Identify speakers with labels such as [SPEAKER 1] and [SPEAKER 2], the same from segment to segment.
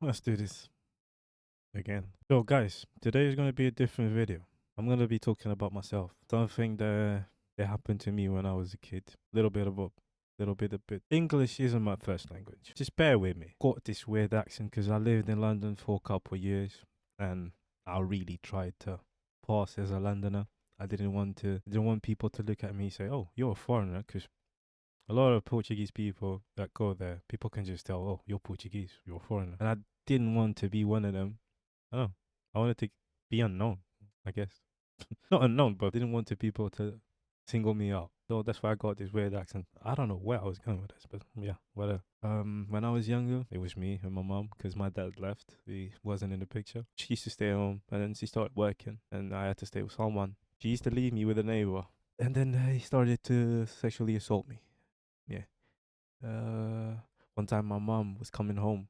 [SPEAKER 1] Let's do this again. So, guys, today is going to be a different video. I'm going to be talking about myself. Something that happened to me when I was a kid. A little bit of a little bit of bit. English isn't my first language. Just bear with me. Got this weird accent because I lived in London for a couple of years, and I really tried to pass as a Londoner. I didn't want people to look at me and say, "Oh, you're a foreigner," because a lot of Portuguese people that go there, people can just tell, "Oh, you're Portuguese, you're a foreigner," and I didn't want to be one of them. Oh, I wanted to be unknown, I guess. Not unknown, but didn't want to people to single me out. So that's why I got this weird accent. I don't know where I was going with this, but yeah, whatever. When I was younger, it was me and my mom because my dad left. He wasn't in the picture. She used to stay home, and then she started working, and I had to stay with someone. She used to leave me with a neighbor, and then he started to sexually assault me. Yeah. Uh, One time my mom was coming home,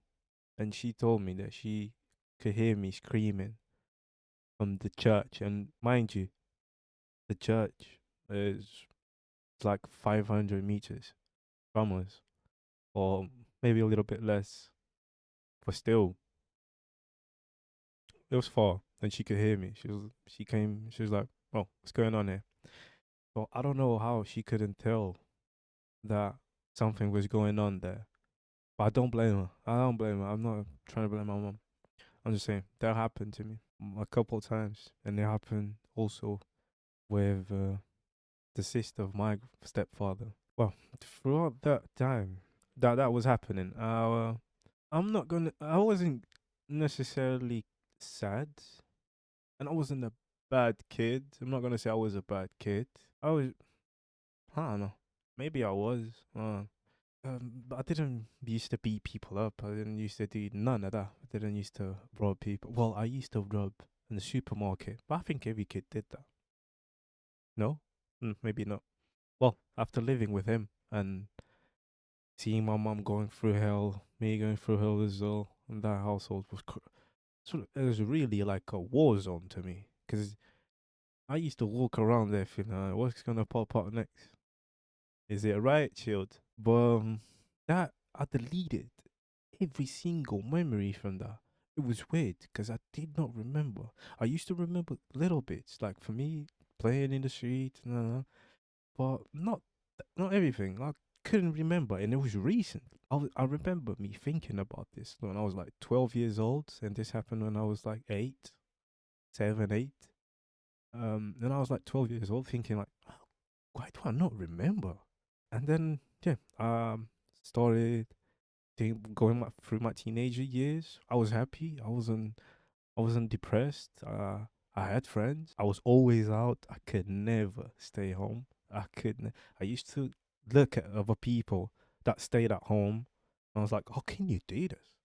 [SPEAKER 1] and she told me that she could hear me screaming from the church. And mind you, the church is like 500 meters from us, or maybe a little bit less, but still, it was far. And she could hear me. She came. She was like, "Oh, what's going on here?" So I don't know how she couldn't tell that something was going on there. But I don't blame her. I don't blame her. I'm not trying to blame my mom. I'm just saying that happened to me a couple of times, and it happened also with the sister of my stepfather. Well, throughout that time that was happening, I'm not gonna. I wasn't necessarily sad, and I wasn't a bad kid. I'm not gonna say I was a bad kid. I was. I don't know. Maybe I was. But I didn't used to beat people up. I didn't used to do none of that. I didn't used to rob people. Well, I used to rob in the supermarket, but I think every kid did that. No, maybe not. Well, after living with him and seeing my mom going through hell, me going through hell as well, and that household was it was really like a war zone to me because I used to walk around there thinking, what's gonna pop up next? Is it a riot shield? But that I deleted every single memory from that. It was weird because I did not remember. I used to remember little bits, like for me playing in the street, but not everything. I couldn't remember, and it was recent. I remember me thinking about this when I was like 12 years old, and this happened when I was like 8, 7, 8. And I was like 12 years old, thinking like, "Oh, why do I not remember?" And then yeah, started going through my teenager years. I was happy. I wasn't depressed. I had friends. I was always out. I could never stay home. I couldn't. I used to look at other people that stayed at home. And I was like, how can you do this?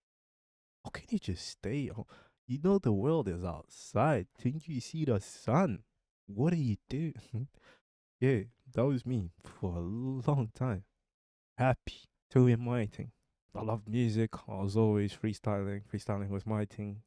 [SPEAKER 1] How can you just stay home? You know the world is outside. Can't you see the sun? What are you doing? Yeah, that was me for a long time. Happy, doing my thing. I love music. I was always freestyling. Freestyling was my thing.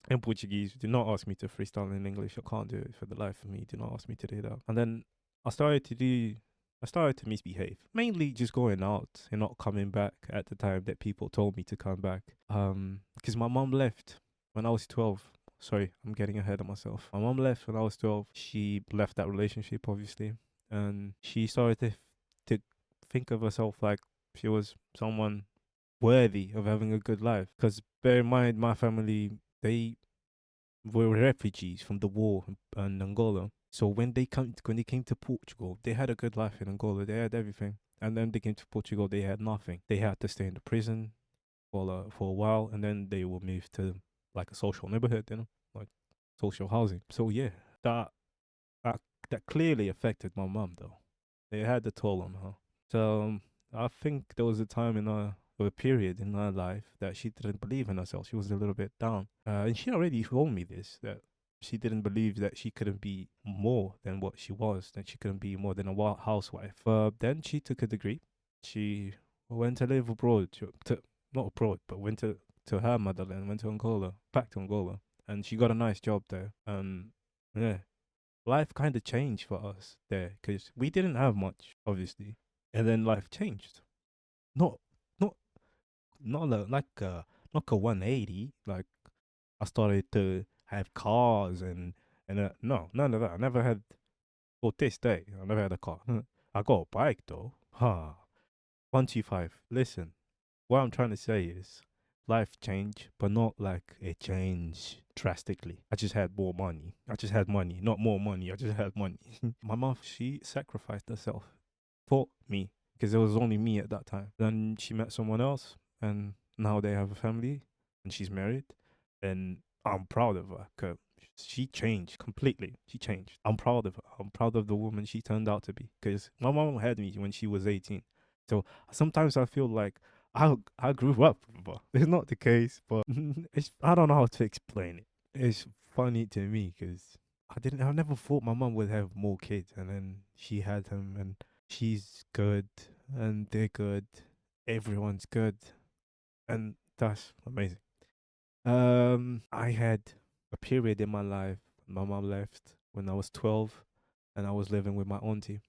[SPEAKER 1] In Portuguese, do not ask me to freestyle in English. I can't do it for the life of me. Do not ask me to do that. And then I started to do. I started to misbehave, mainly just going out and not coming back at the time that people told me to come back. Because my mom left when I was 12. Sorry, I'm getting ahead of myself. My mom left when I was 12. She left that relationship, obviously, and she started to think of herself like she was someone worthy of having a good life. Because bear in mind, my family, they were refugees from the war in Angola. So when they came to Portugal, they had a good life in Angola. They had everything. And then they came to Portugal, they had nothing. They had to stay in the prison for a while, and then they will move to like a social neighborhood, like social housing. So yeah, that that, that clearly affected my mom though. It had a toll on her. So I think there was a time in a period in her life that she didn't believe in herself. She was a little bit down, and she already told me this that she didn't believe that she couldn't be more than what she was, that she couldn't be more than a housewife. Then she took a degree. She went to live abroad, not abroad, but went to her motherland, went to Angola, back to Angola, and she got a nice job there. Yeah, life kind of changed for us there because we didn't have much, obviously, and then life changed. Not, not, not like a 180. Like I started to have cars and no, none of that. I never had. Well, this day, I never had a car. I got a bike though. Huh. 125. Listen, what I'm trying to say is life changed, but not like it changed drastically. I just had more money. I just had money, not more money. I just had money. My mom, she sacrificed herself for me because there was only me at that time. Then she met someone else, and now they have a family, and she's married, and I'm proud of her. 'Cause she changed completely. She changed. I'm proud of her. I'm proud of the woman she turned out to be. Because my mom had me when she was 18. So sometimes I feel like I grew up with her. It's not the case, but I don't know how to explain it. It's funny to me because I never thought my mom would have more kids, and then she had them, and she's good, and they're good. Everyone's good, and that's amazing. I had a period in my life. My mom left when I was 12, and I was living with my auntie.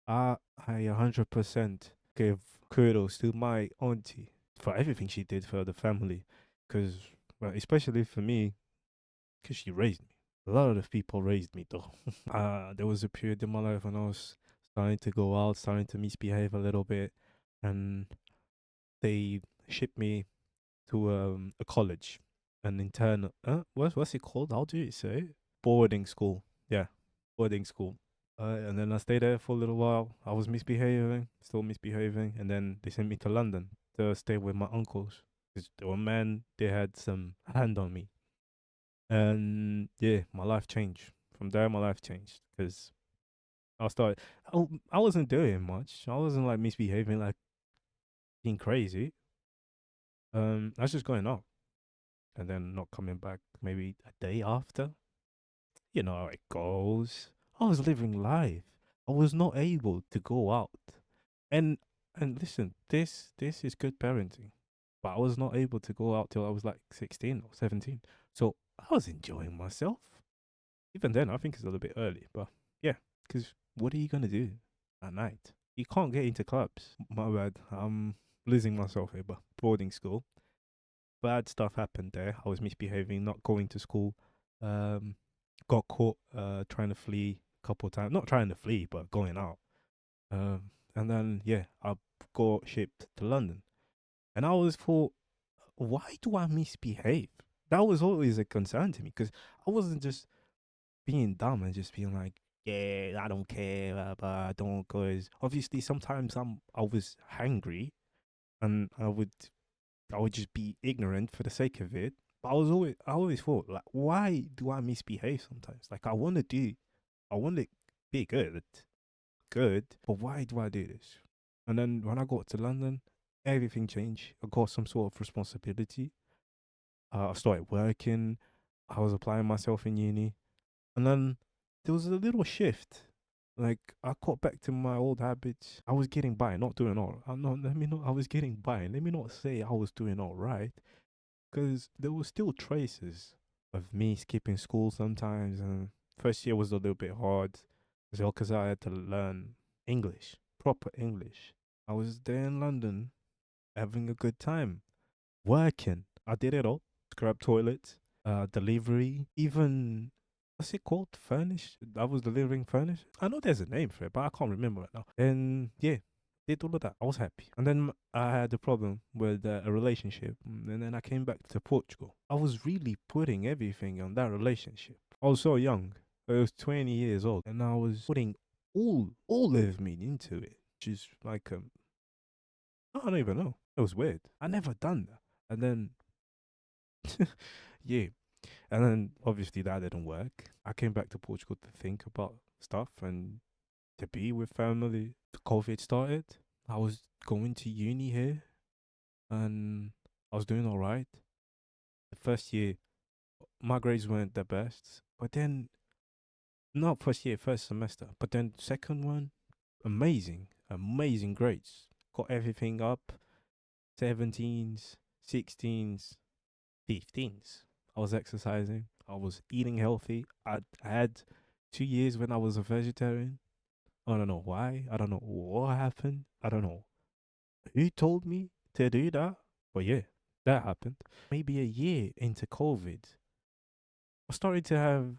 [SPEAKER 1] I 100% give kudos to my auntie for everything she did for the family, because well, especially for me, because she raised me. A lot of the people raised me though. There was a period in my life when I was starting to go out, starting to misbehave a little bit, and they shipped me to a college, an internal. What's it called? How do you say it? Boarding school? Yeah, boarding school. And then I stayed there for a little while. I was misbehaving, still misbehaving, and then they sent me to London to stay with my uncles. Because they were men, they had some hand on me. And yeah, my life changed. From there, my life changed. Because I started, I wasn't doing much. I wasn't like misbehaving, like being crazy. I was just going out and then not coming back maybe a day after. You know how it goes. I was living life. I was not able to go out. And and listen, this is good parenting. But I was not able to go out till I was like 16 or 17. So I was enjoying myself. Even then, I think it's a little bit early. But yeah, because what are you going to do at night? You can't get into clubs. My bad. I'm losing myself here, but boarding school. Bad stuff happened there. I was misbehaving, not going to school. Um, got caught trying to flee a couple of times. Not trying to flee, but going out. And then yeah, I got shipped to London, and I always thought, why do I misbehave? That was always a concern to me because I wasn't just being dumb and just being like, yeah, I don't care, but I don't. Because obviously sometimes I was hangry, and I would just be ignorant for the sake of it. But I always thought like, why do I misbehave sometimes? Like I want to be good, but why do I do this? And then when I got to London, everything changed. I got some sort of responsibility. I started working. I was applying myself in uni, and then there was a little shift. Like I got back to my old habits. I was getting by, not doing all. I'm not. Let me not. I was getting by. Let me not say I was doing all right, because there were still traces of me skipping school sometimes. And first year was a little bit hard as well because I had to learn English, proper English. I was there in London having a good time, working. I did it all. Scrub toilets, delivery, even what's it called? Furnish. I was delivering furnish. I know there's a name for it, but I can't remember right now. And yeah, did all of that. I was happy. And then I had a problem with a relationship, and then I came back to Portugal. I was really putting everything on that relationship. I was so young. I was 20 years old, and I was putting all of me into it. Which is like I don't even know. It was weird. I never done that. And then yeah, and then obviously that didn't work. I came back to Portugal to think about stuff and to be with family. COVID started. I was going to uni here, and I was doing all right. The first year, my grades weren't the best, but then not first year, first semester, but then second one, amazing grades. Got everything up, 17s, 16s, 15s. I was exercising. I was eating healthy. I had 2 years when I was a vegetarian. I don't know why. I don't know what happened. I don't know who told me to do that. But yeah. That happened. Maybe a year into COVID, I started to have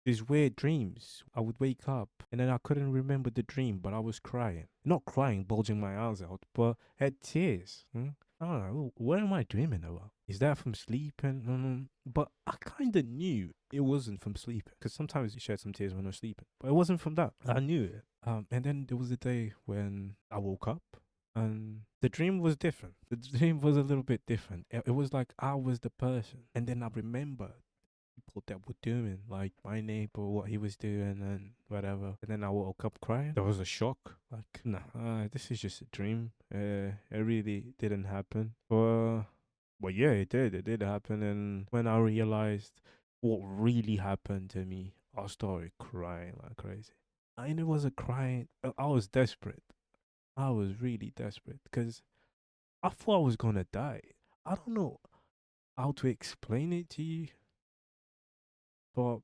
[SPEAKER 1] these weird dreams. I would wake up and then I couldn't remember the dream, but I was crying. Not crying, bulging my eyes out, but had tears. I don't know. What am I dreaming about? Is that from sleeping? But I kind of knew it wasn't from sleeping because sometimes you shed some tears when you're sleeping, but it wasn't from that. I knew it. And then there was a day when I woke up and the dream was different. The dream was a little bit different. It was like I was the person. And then I remember people that were doing, like my neighbor, what he was doing, and whatever. And then I woke up crying. There was a shock. Like, nah, this is just a dream. It really didn't happen. But yeah, it did. It did happen. And when I realized what really happened to me, I started crying like crazy. And it was a crying. I was desperate. I was really desperate because I thought I was gonna die. I don't know how to explain it to you, but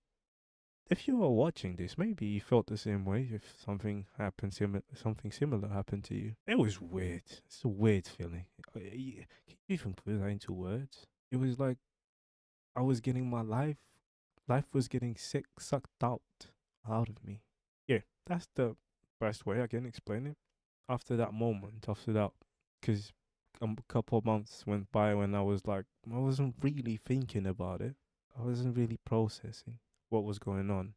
[SPEAKER 1] if you were watching this, maybe you felt the same way. If something similar happened to you, it was weird. It's a weird feeling. Can you even put that into words? It was like I was getting my life was getting sucked out of me. Yeah, that's the best way I can explain it. After that moment, after that, because a couple of months went by when I was like, I wasn't really thinking about it. I wasn't really processing what was going on.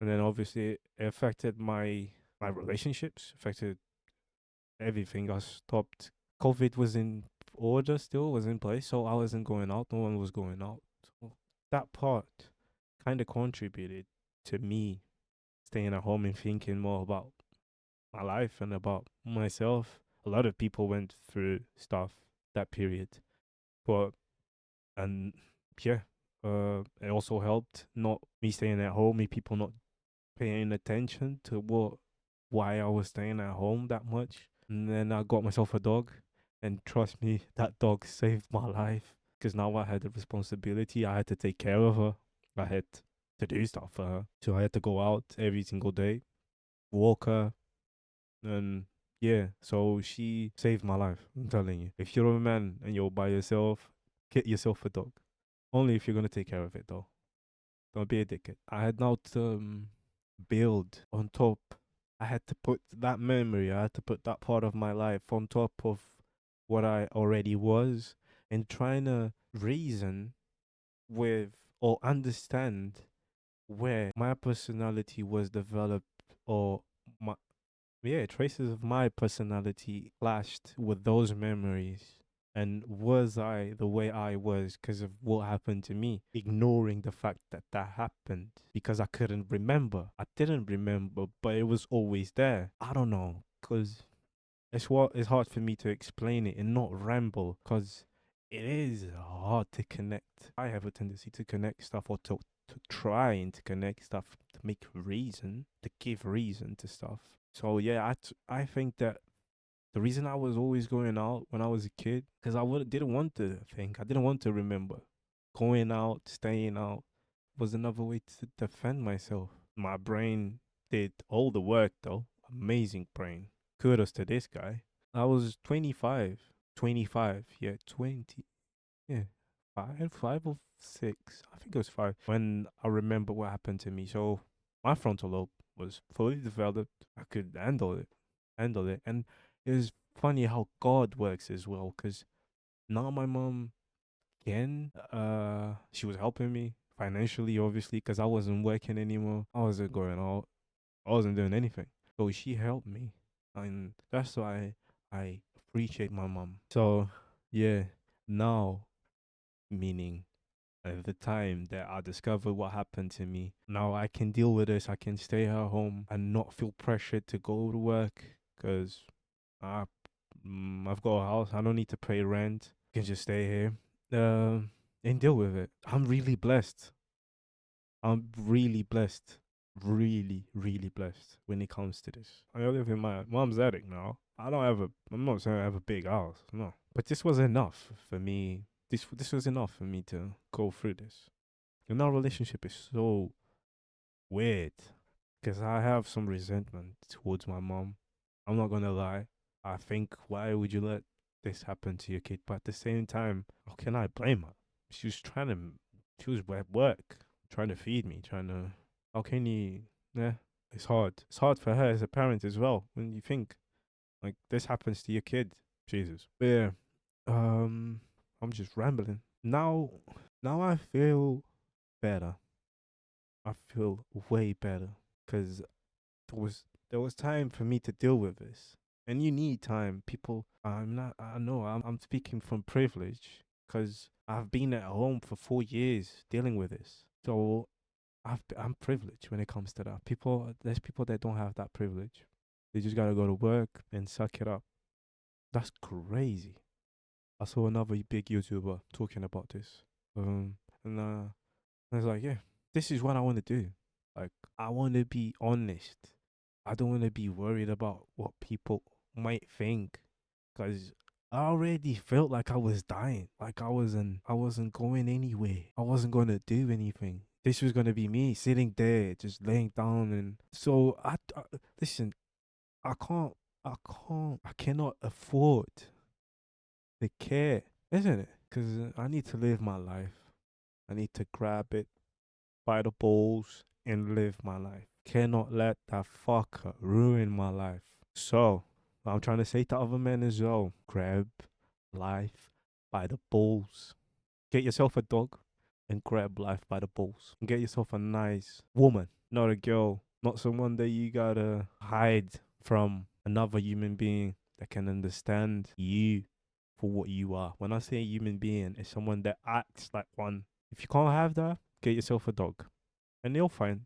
[SPEAKER 1] And then obviously it affected my relationships, affected everything. I stopped. COVID was in order, still was in place, so I wasn't going out. No one was going out. So that part kind of contributed to me staying at home and thinking more about my life and about myself. A lot of people went through stuff that period, but and yeah, it also helped not me staying at home, me people not paying attention to why I was staying at home that much. And then I got myself a dog, and trust me, that dog saved my life because now I had the responsibility. I had to take care of her. I had to do stuff for her. So I had to go out every single day, walk her, and yeah. So she saved my life. I'm telling you. If you're a man and you're by yourself, get yourself a dog. Only if you're gonna take care of it though. Don't be a dickhead. I had now to build on top. I had to put that memory, I had to put that part of my life on top of what I already was and trying to reason with or understand where my personality was developed or my yeah, traces of my personality clashed with those memories. And was I the way I was because of what happened to me? Ignoring the fact that that happened because I couldn't remember. I didn't remember, but it was always there. I don't know because it's hard for me to explain it and not ramble because it is hard to connect. I have a tendency to connect stuff or to try and to connect stuff to make reason, to give reason to stuff. So yeah, I think that the reason I was always going out when I was a kid, because didn't want to think, I didn't want to remember. Going out, staying out was another way to defend myself. My brain did all the work though. Amazing brain. Kudos to this guy. I was 25. 25, yeah, 20. Yeah, five or six. I think it was five when I remember what happened to me. So my frontal lobe was fully developed. I could handle it, and it was funny how God works as well. Cause now my mom can, she was helping me financially, obviously, cause I wasn't working anymore. I wasn't going out. I wasn't doing anything. So she helped me, and that's why I appreciate my mom. So yeah, now meaning at the time that I discovered what happened to me. Now I can deal with this. I can stay at home and not feel pressured to go to work because I've got a house. I don't need to pay rent. I can just stay here and deal with it. I'm really blessed. I'm really blessed. Really, really blessed when it comes to this. I live in my mom's attic now. I'm not saying I have a big house, no. But this was enough for me. This was enough for me to go through this. And our relationship is so weird because I have some resentment towards my mom. I'm not gonna lie. I think why would you let this happened to your kid. But at the same time, how can I blame her? She was trying to, she was at work, trying to feed me, trying to. How can you? Yeah, it's hard. It's hard for her as a parent as well. When you think like this happens to your kid, Jesus. But yeah, um, I'm just rambling now. Now I feel better. I feel way better because there was time for me to deal with this. And you need time. People, I'm not, I know, I'm speaking from privilege because I've been at home for 4 years dealing with this. So I'm privileged when it comes to that. There's people that don't have that privilege. They just gotta go to work and suck it up. That's crazy. I saw another big YouTuber talking about this. And I was like, yeah, this is what I want to do. Like, I want to be honest. I don't want to be worried about what people might think, because I already felt like I was dying. Like I wasn't going anywhere. I wasn't going to do anything. This was going to be me sitting there, just laying down. And so listen, I cannot afford the care, isn't it? Because I need to live my life. I need to grab it by the balls and live my life. Cannot let that fucker ruin my life. So, what I'm trying to say to other men as well, grab life by the balls. Get yourself a dog and grab life by the balls. And get yourself a nice woman, not a girl, not someone that you gotta hide from, another human being that can understand you for what you are. When I say human being, it's someone that acts like one. If you can't have that, get yourself a dog, and you'll find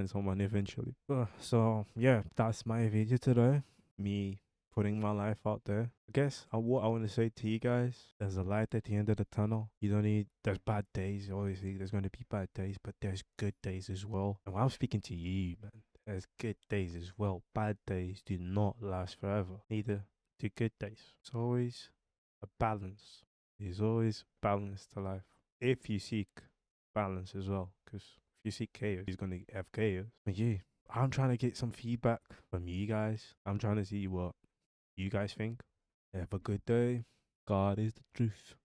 [SPEAKER 1] someone eventually. So yeah, that's my video today. Me putting my life out there. I guess what I want to say to you guys: there's a light at the end of the tunnel. You don't need. There's bad days. Obviously, there's going to be bad days, but there's good days as well. And when I'm speaking to you, man, there's good days as well. Bad days do not last forever. Neither do good days. It's always a balance. There's always balance to life if you seek balance as well. Because if you seek chaos, he's gonna have chaos. But yeah, I'm trying to get some feedback from you guys. I'm trying to see what you guys think. Have a good day. God is the truth.